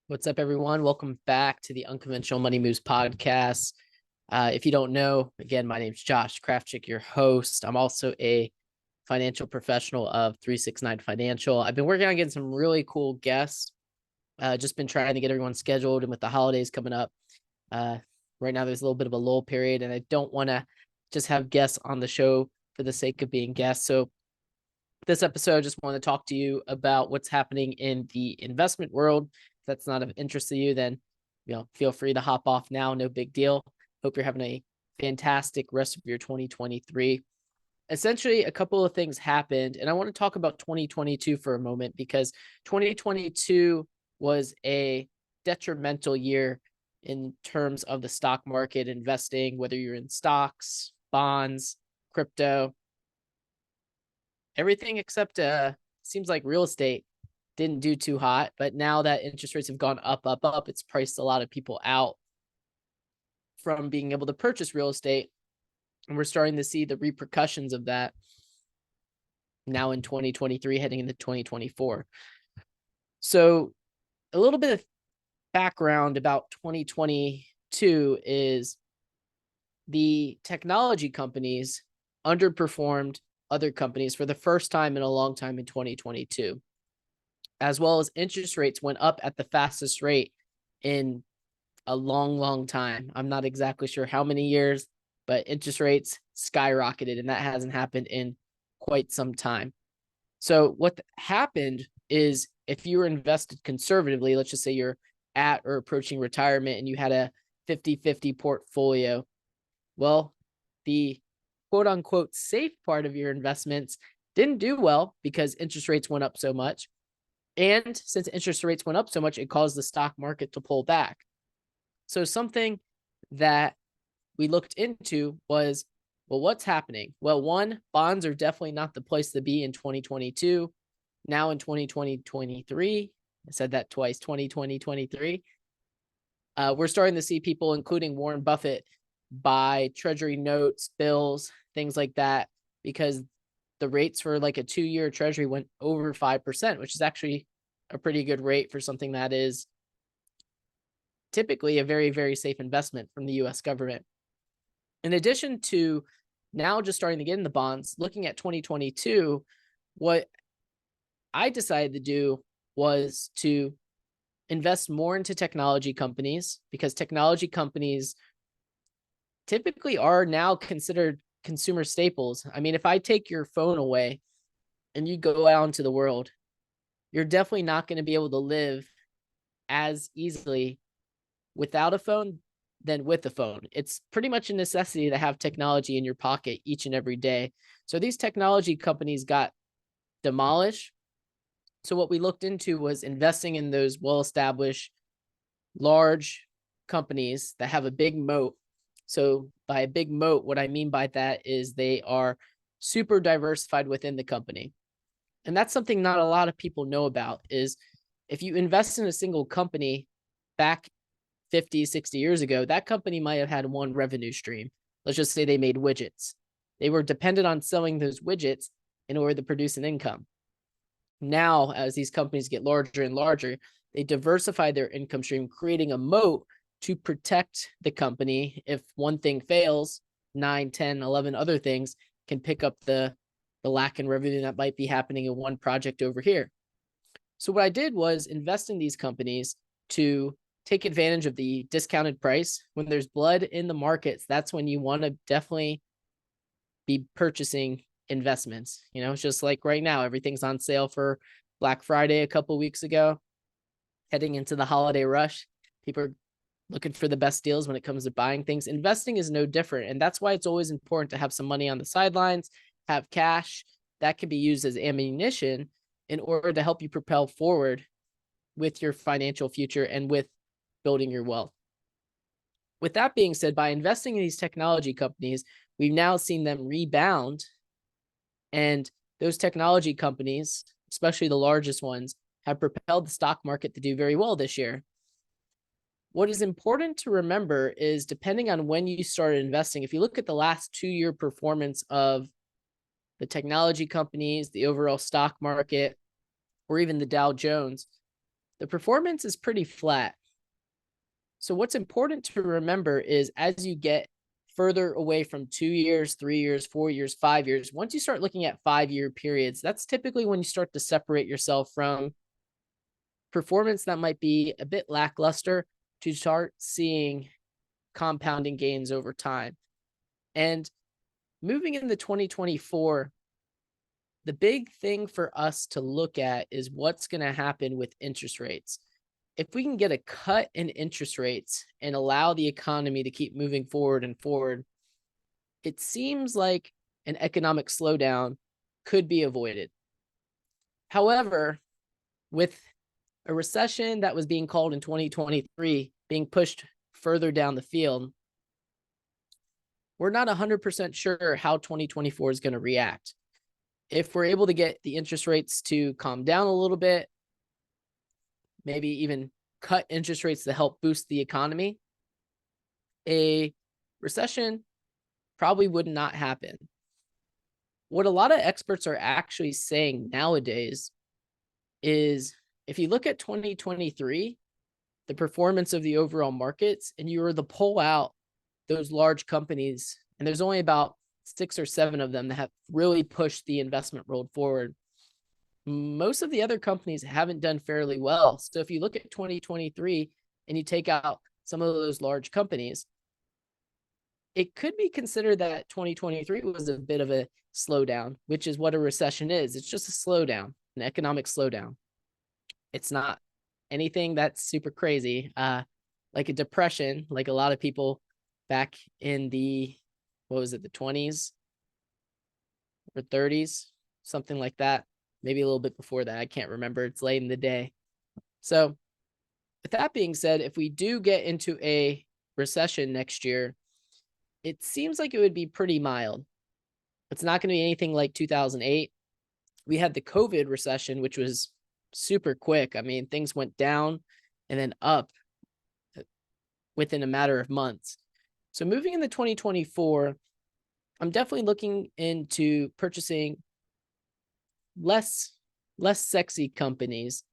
What's up, everyone? Welcome back to the Unconventional Money Moves podcast. If you don't know, again, my name's Josh Krafchick, your host. I'm also a financial professional of 369 Financial. I've been working on getting some really cool guests. Just been trying to get everyone scheduled, and with the holidays coming up, uh, right now there's a little bit of a lull period, and I don't want to just have guests on the show for the sake of being guests. So this episode, I just want to talk to you about what's happening in the investment world. If that's not of interest to you, then feel free to hop off now. No big deal. Hope you're having a fantastic rest of your 2023. Essentially, a couple of things happened, and I want to talk about 2022 for a moment because 2022 was a detrimental year in terms of the stock market investing, whether you're in stocks, bonds, crypto, everything except seems like real estate didn't do too hot. But now that interest rates have gone up, it's priced a lot of people out from being able to purchase real estate. And we're starting to see the repercussions of that now in 2023, heading into 2024. So a little bit of background about 2022 is the technology companies underperformed other companies for the first time in a long time in 2022, as well as interest rates went up at the fastest rate in a long time. I'm not exactly sure how many years, but interest rates skyrocketed, and that hasn't happened in quite some time. So what happened is if you were invested conservatively, let's just say you're at or approaching retirement and you had a 50-50 portfolio, well, the quote unquote safe part of your investments didn't do well because interest rates went up so much. And since interest rates went up so much, it caused the stock market to pull back. So something that we looked into was, well, what's happening? Well, one, bonds are definitely not the place to be in 2022. Now in 2023, I said that twice, 2023, we're starting to see people, including Warren Buffett, buy treasury notes, bills, things like that, because the rates for like a 2-year treasury went over 5%, which is actually a pretty good rate for something that is typically a very safe investment from the US government. In addition to now just starting to get in the bonds, looking at 2022, what I decided to do was to invest more into technology companies, because technology companies typically are now considered consumer staples. I mean, if I take your phone away and you go out into the world, you're definitely not going to be able to live as easily without a phone than with a phone. It's pretty much a necessity to have technology in your pocket each and every day. So these technology companies got demolished. So what we looked into was investing in those well-established, large companies that have a big moat. So by a big moat, what I mean by that is they are super diversified within the company. And that's something not a lot of people know about, is if you invest in a single company back 50, 60 years ago, that company might have had one revenue stream. Let's just say they made widgets. They were dependent on selling those widgets in order to produce an income. Now, as these companies get larger and larger, they diversify their income stream, creating a moat to protect the company. If one thing fails, 9, 10, 11 other things can pick up the lack in revenue that might be happening in one project over here. So what I did was invest in these companies to take advantage of the discounted price. When there's blood in the markets, that's when you want to definitely be purchasing investments. It's just like right now, everything's on sale for Black Friday a couple weeks ago. Heading into the holiday rush, people are looking for the best deals when it comes to buying things. Investing is no different. And that's why it's always important to have some money on the sidelines, have cash that can be used as ammunition in order to help you propel forward with your financial future and with building your wealth. With that being said, by investing in these technology companies, we've now seen them rebound. And those technology companies, especially the largest ones, have propelled the stock market to do very well this year. What is important to remember is, depending on when you started investing, if you look at the last 2-year performance of the technology companies, the overall stock market, or even the Dow Jones, the performance is pretty flat. So what's important to remember is as you get further away from 2 years, 3 years, 4 years, 5 years, once you start looking at 5-year periods, that's typically when you start to separate yourself from performance that might be a bit lackluster to start seeing compounding gains over time. And moving into 2024, the big thing for us to look at is what's going to happen with interest rates. If we can get a cut in interest rates and allow the economy to keep moving forward and forward, it seems like an economic slowdown could be avoided. However, with a recession that was being called in 2023 being pushed further down the field, we're not 100% sure how 2024 is going to react. If we're able to get the interest rates to calm down a little bit, maybe even cut interest rates to help boost the economy, a recession probably would not happen. What a lot of experts are actually saying nowadays is if you look at 2023, the performance of the overall markets, and you were to pull out those large companies, and there's only about 6 or 7 of them that have really pushed the investment world forward. Most of the other companies haven't done fairly well. So if you look at 2023 and you take out some of those large companies, it could be considered that 2023 was a bit of a slowdown, which is what a recession is. It's just a slowdown, an economic slowdown. It's not anything that's super crazy, like a depression, like a lot of people back in the, what was it, the 20s or 30s, something like that. Maybe a little bit before that. I can't remember. It's late in the day. So with that being said, if we do get into a recession next year, it seems like it would be pretty mild. It's not going to be anything like 2008. We had the COVID recession, which was super quick. I mean, things went down and then up within a matter of months. So moving into 2024, I'm definitely looking into purchasing less sexy companies,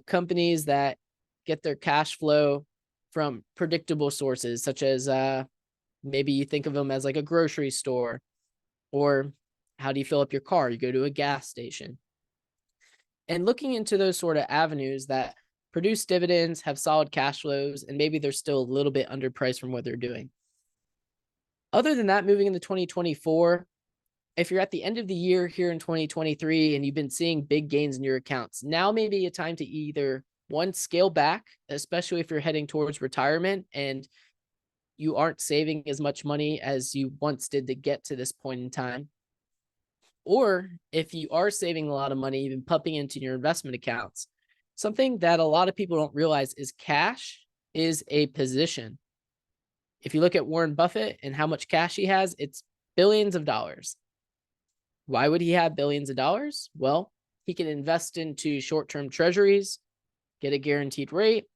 companies that get their cash flow from predictable sources, such as maybe you think of them as like a grocery store, or how do you fill up your car? You go to a gas station. And looking into those sort of avenues that produce dividends, have solid cash flows, and maybe they're still a little bit underpriced from what they're doing. Other than that, moving into 2024, if you're at the end of the year here in 2023 and you've been seeing big gains in your accounts, now may be a time to either, one, scale back, especially if you're heading towards retirement and you aren't saving as much money as you once did to get to this point in time. Or if you are saving a lot of money, you've been pumping into your investment accounts. Something that a lot of people don't realize is cash is a position. If you look at Warren Buffett and how much cash he has, it's billions of dollars. Why would he have billions of dollars? Well, he can invest into short-term treasuries, get a guaranteed rate.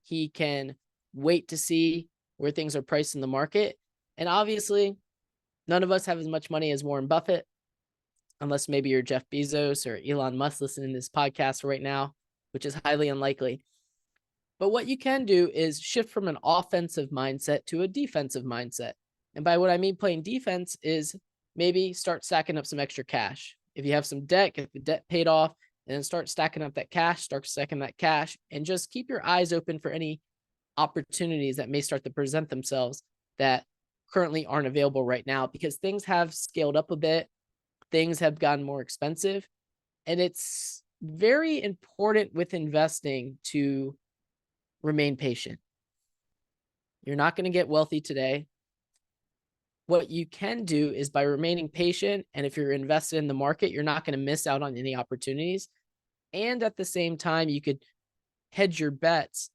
He can wait to see where things are priced in the market. And obviously, none of us have as much money as Warren Buffett, unless maybe you're Jeff Bezos or Elon Musk listening to this podcast right now, which is highly unlikely. But what you can do is shift from an offensive mindset to a defensive mindset. And by what I mean playing defense is maybe start stacking up some extra cash. If you have some debt, get the debt paid off, and then start stacking up that cash, and just keep your eyes open for any opportunities that may start to present themselves that currently aren't available right now, because things have scaled up a bit. Things have gotten more expensive, and it's very important with investing to remain patient. You're not going to get wealthy today. What you can do is by remaining patient, and if you're invested in the market, you're not going to miss out on any opportunities. And at the same time, you could hedge your bets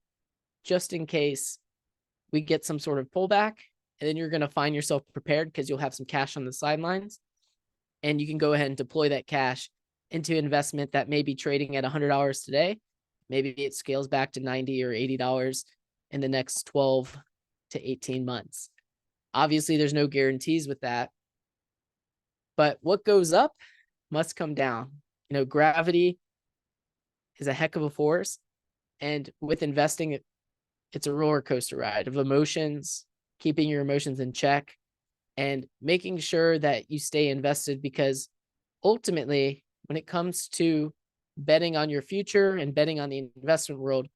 just in case we get some sort of pullback, and then you're going to find yourself prepared because you'll have some cash on the sidelines, and you can go ahead and deploy that cash into investment that may be trading at $100 today. Maybe it scales back to $90 or $80 in the next 12 to 18 months. Obviously, there's no guarantees with that, but what goes up must come down. You know, gravity is a heck of a force, And with investing, it's a roller coaster ride of emotions, keeping your emotions in check, and making sure that you stay invested, because ultimately, when it comes to betting on your future and betting on the investment world,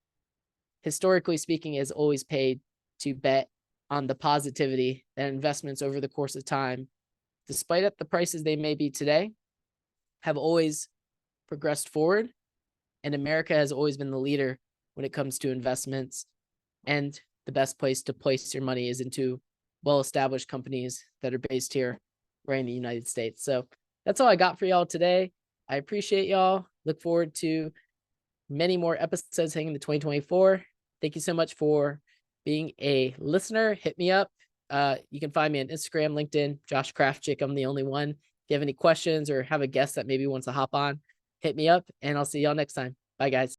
historically speaking, is always paid to bet on the positivity that investments over the course of time, despite at the prices they may be today, have always progressed forward. And America has always been the leader when it comes to investments. And the best place to place your money is into well-established companies that are based here right in the United States. So that's all I got for y'all today. I appreciate y'all. Look forward to many more episodes heading into 2024. Thank you so much for being a listener. Hit me up. You can find me on Instagram, LinkedIn, Josh Kraftchick. I'm the only one. If you have any questions or have a guest that maybe wants to hop on, hit me up, and I'll see y'all next time. Bye, guys.